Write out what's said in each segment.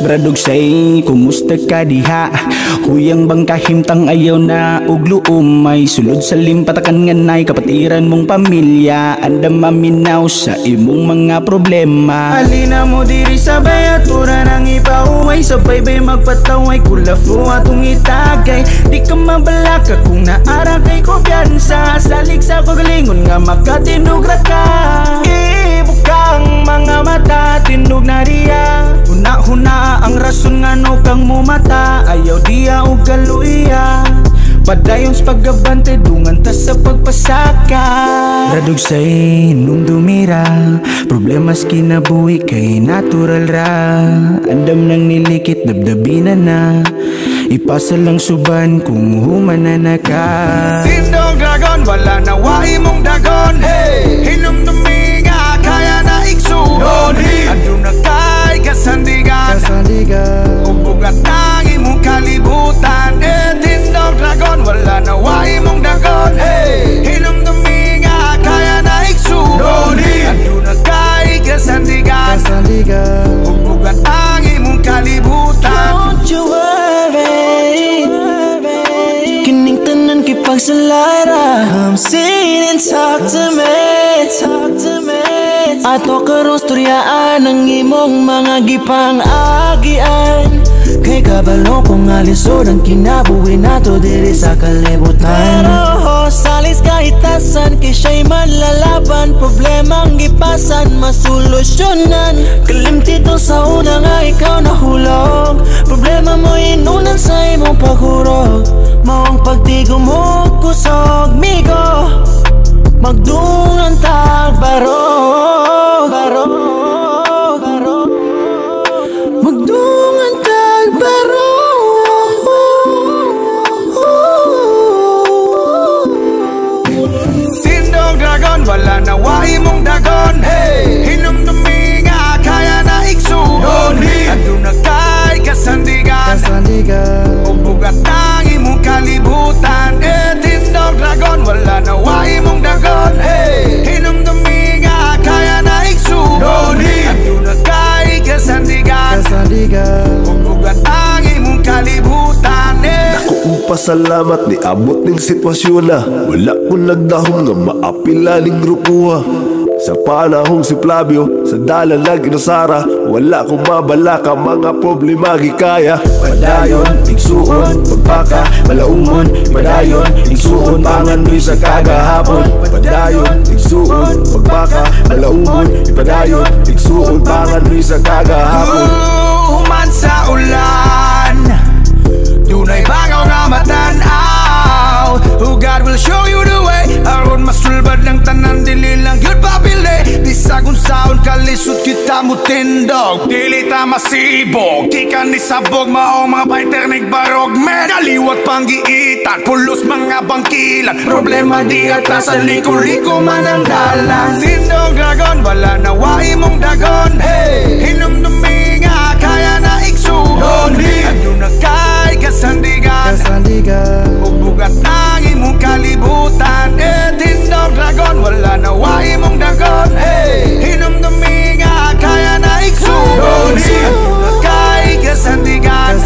Bradog say, kumusta ka diha? Huyang bang kahimtang ayaw na ugluom may sulod sa limpatakan nga nay kapatiran mong pamilya. Andam maminaw sa imong mga problema. Halina mo diri sa bayatura nang ipauway, sabay bay magpataway kulafo atong itagay. Di ka mabalaka kung naara kay kumpiyansa. Salig sa kagalingon nga makatinog ra ka. Ibukang mga mata, tinug na diya. Huna-huna ang rason nga no kang mumata. Ayaw diya o galuiya. Padayon sa paggabante, dungan ta sa pagpasaka. Radog say, nung dumira, problemas kinabuhi kay natural ra. Andam nang nilikit, dabdabina na. Ipasa lang suban kung humana na ka. Tindog dragon, wala na wahi mong dagon. Hey! Hinumdumi nga, kaya na iksuon. Ando na kay kasandigan, ubugat ng imong kalibutan. Tindog dragon, wala na wahi mong dagon. Hey! Hinumdumi nga, kaya na iksuon. Ando na kay kasandigan, ubugat ng imong kalibutan. Don't you worry, kining tanan kay pagsalara. Come sit and talk to me. Ato karong storyaan ang imong mga gipang-agian. Kay kabalo kung alisod ang kinabuhi nato diri sa kalibutan. Pero salis kahitasan kay siya'y manlalaban. Problemang gipasan masolusyonan. Kalimtito sa una nga ikaw nahulog. Problema mo inunan sa imong paghurog. Maong pagtigom mo kusog migo. Magdungan tagbarog, magdungan tagbarog. Tindog dragon, wala na wahi mong dagon. Hey! Hinumdumi nga, kaya na iksuon. Ando na kay kasandigan, ubugat ng imong kalibutan. Tindog dragon, wala na wahi mong dagon. Hey! Hinumdumi nga, kaya na iksuon. Ando na kay kasandigan, ubugat ng imong kalibutan. Naku pasalamat ni abot ning sitwasyon na wala ko nagdahom nga maapila ning grupuha. Sa panahong si Flavio, sa dalan na ginusara, wala kong mabalaka mga problema gikaya. Padayon, igsuon, pagpaka, malaumon. Padayon, igsuon, pangandoy sa kagahapon. Padayon, igsuon, pagpaka, malaumon. Padayon, igsuon, pangandoy sa kagahapon. Human sa ulan, dunay bangaw nga matanaw. Oh God will show you the way. Aron masulbad ng tanan, dili lang yun papili. Di sagun saon kalisod kita mo tindog. Dili ta masibog, di ka ni sabog. Maong mga fighter nagbarog. Men, kaliwat pang giitan, pulos mga bangkilan. Problema di ata sa liko-liko man ang dalan. Tindog dragon, wala na wahi mong dagon. Hey! Hinumdumi nga, kaya na iksuon. Ando na kay kasandigan, ubugat ng imong kalibutan. Tindog dragon, wala na wahi mong dagon. Hey! Hinumdumi nga, kaya na iksuon. Ando na kay kasandigan,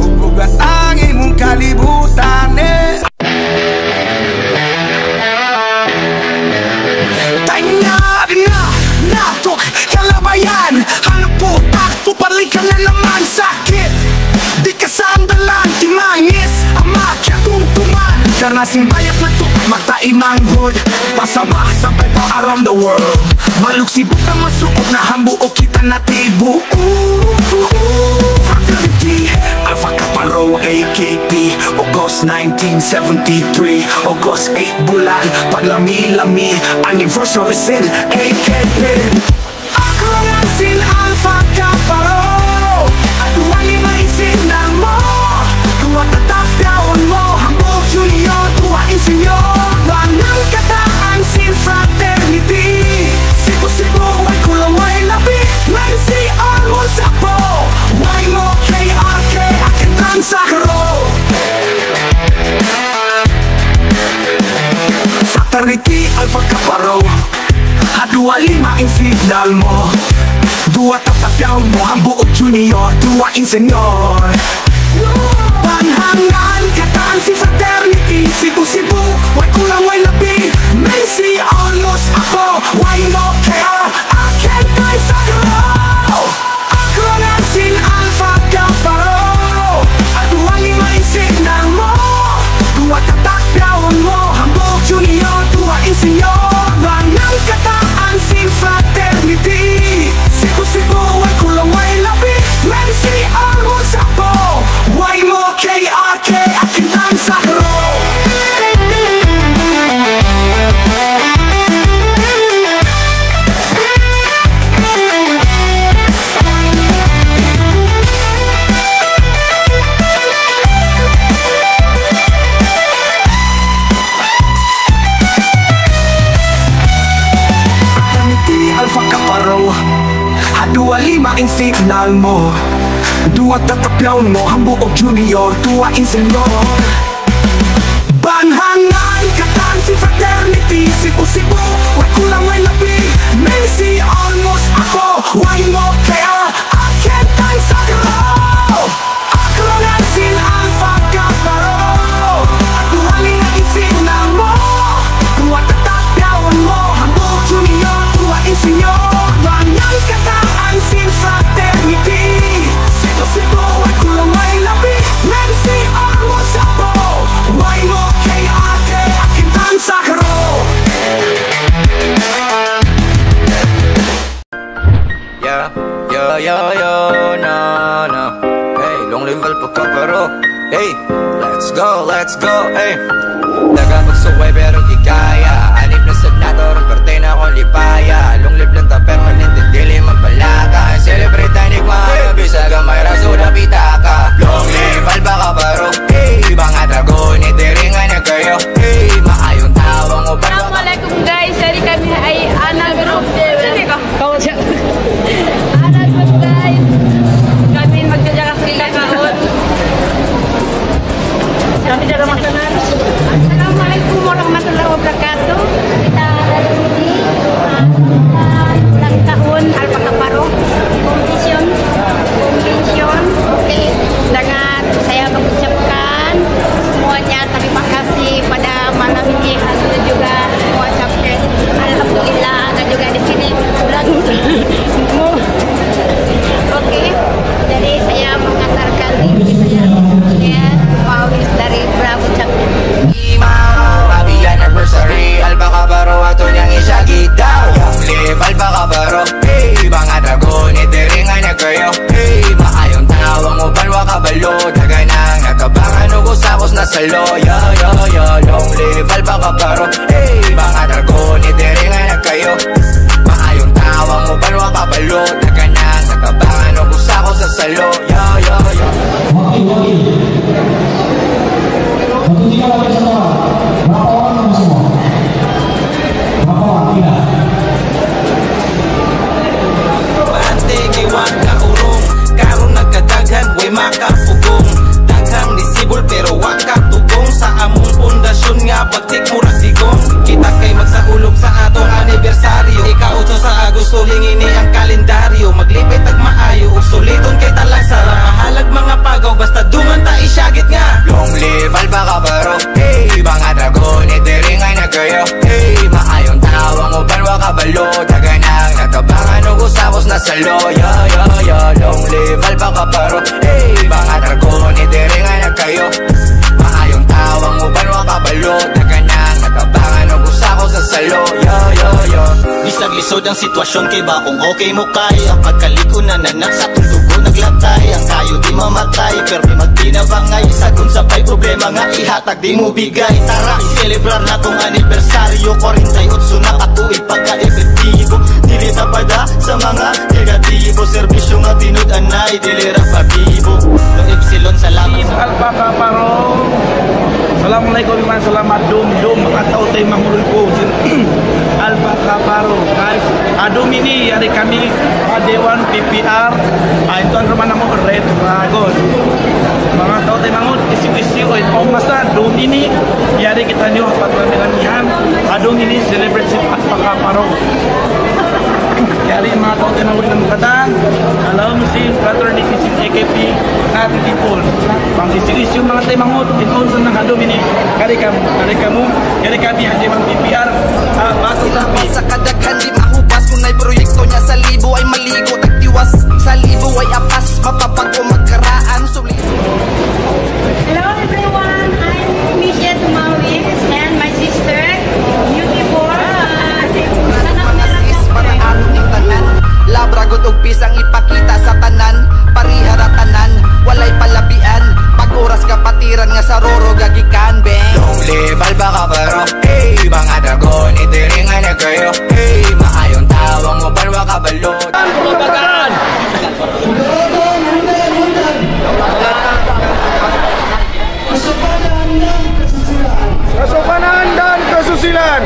ubugat ng imong kalibutan. Natok, kalabayan, hanap po, takto, palikan na naman sakit. Di ka sandalan, timangis, amakya tungtuman. Karnasing bayat na to, magtaimang hood. Pasama, sabay pa around the world. Maluksibok na masuot na hambuo kita na tibo. Fraternity, Alpha Kappa Rho, AKP. August 1973, August 8 bulan, paglami-lami, anniversary sin, AKP. Ako nga sin Alpha Kappa Rho, at wali maisindan mo. Tuwa tatapyaon mo, hambog junior, tuwa insenyor. Banang kataan sin fraternity. Sibo-sibo, way kulang, way labi. May si Armon Sakpo, way mo KRK, akitan sa karo. Fraternity, Alpha Kappa Rho, at wali maisindan mo. Dua tatapyaw mo ang buong junior, dua insenyor. Panhangan, katansi, fraternity, Cebu, way kulang, way labi. Macy, almost ako, way mo kaya akin kay Sagro. Ako na sin Alpha Kaparo, at duwang limang signal mo. Dua tatakyawan mo ang buong junior, dua insenyor. Bangang kataan sin fraternity, Cebu, way kulang, way labi. Macy, almost ako, way mo KRK, akin ang Sagro. Alpha Kaparo, dua lima ang signal mo. Dua tatapyaw mo ang buong junior, dua insenyor. Banhangan, katansi, fraternity, Cebu, way kulang, way labi. Macy, almost ako, way mo kaya akin kay Sagro. Ako na sin Alpha Kaparo, at dua lima ang signal mo. Dua tatapyawan mo ang buong junior, dua insenyor. Bangang kataan sin fraternity, Cebu, way kulang, way labi. Macy, almost ako, way mo KRK, akin ang Sagro. No. Hey, long live Alpha Kaparo. Hey, let's go, hey. Dagang magsuway pero di kaya. Anip na senator, ang parte na akong lipaya. Long live lang ta permanent, dili magbalaka. Celebrate tanig mga bisaga, may raso na pitaka. Long live Alpha Kaparo. Hey, mga dragon, itiringan na kayo. Hey, maayong tawang o ba? Assalamualaikum guys, jadi kami ay anak group. Kau siapa? Anak group guys. Kami magjajaga sa kahon. Kami jaga makanan. Assalamualaikum warahmatullahi wabarakatuh. Kita dari sini ulang tahun Alpha Kaparo Convention. Oke, dengan saya mengucapkan semuanya terima kasih pada malam ini dan juga mengucapkan alhamdulillah dan juga di sini ulang Oke, jadi saya mengantarkan diri saya Mawis dari Bravo Chapter. Happy anniversary Alpha Kaparo, ato niyang isagitaw. Live Alpha Kaparo. Hey, mga dragon, itiringan na kayo. Hey, maayong tawang uban wakabalo. Daganang nakabangan o kusakos na salo. Yo, long live Alpha Kaparo. Hey, mga dragon, itiringan na kayo. Maayong tawang uban wakabalo. Daganang nakabangan o kusakos na salo. Yo. Iwan ka urong, karong nagkadaghan, way makapugong. Daghang nisibol pero wag ka tugong. Sa among pundasyon nga bagtik murag digong. Kita kay magsahulog sa atong anibersaryo. Ika-8 sa Agosto lingini ang kalendaryo. Maglipit ag maayo ug suliton kay talag sara. Mahalag mga pagaw basta dungan ta isyagit nga. Long live Alpha Kaparo. Hey, mga dragon, itiringan na kayo. Hey, maayong tawang uban wakabalo. Daganang nakabangan o kusakos na salo. Yo, long live Alpha Kaparo. Hey, mga dragon, itiringan na kayo. Maayong tawang uban wakabalo. Daganang nakabangan o kusakos na salo. Yo. Bisag lisod ang sitwasyon kay ba kung okay mo kaya. Pagkaliko na nanak sa tundugo naglabtay. Ang kayo di mamatay pero di magtinabangay. Sa kung sabay problema nga ihatag di mo bigay. Tara i-celebrar na tong anibersaryo. 48 na katuig pagka-efektibo. Dili tapada sa mga negatibo. Servisyo nga tinud-anay dili ra pabibo. Lo Epsilon salamat sa Alpha Kaparo. Assalamualaikum man, selamat dum mga tao tayo mangulol ko. Alpha Kaparo guys. Adum ini dari kami Dewan PPR. Ito ang rumah namun Red Dragon. Mga tao tayo mangun isi-isi o masa dum ini yari kita nyo pagpamilanihan. Adum ini celebrate si Alpha Kaparo. Yari mga tao tayo mahuli ng Mukatan, Alaw Muslim Fraternity Sim AKP natin tipol. Pang isi-isi yung mga tayo mangut, inunsan ng Domini, kari kami handi mang PPR, bato sabi. Sa kadaghan di mahubas, kung ay proyekto niya sa libo ay maligo, tagtiwas sa libo ay apas, mapapago magkaraan, sulit. Hello everyone, I'm Misha Tumawis and my sister, beautiful. Para ating tanan, labragod og pisang ipakita sa tanan, pariharatanan, walay palabian, pag oras kapatiran nga sa roro gagikan, beng. Long live Alba Kabaro, hey, mga dragon, itiringan na kayo, hey, maayong tawang mo balwa kabalot. Kasopanan dan kesusilaan.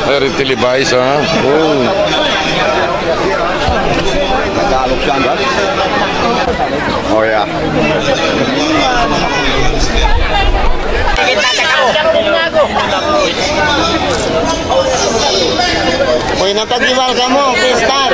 Very televised, ha? Oh. Tagalog siya, ba? Oh, yeah. Uy, natagiwal ka mo, Kristal.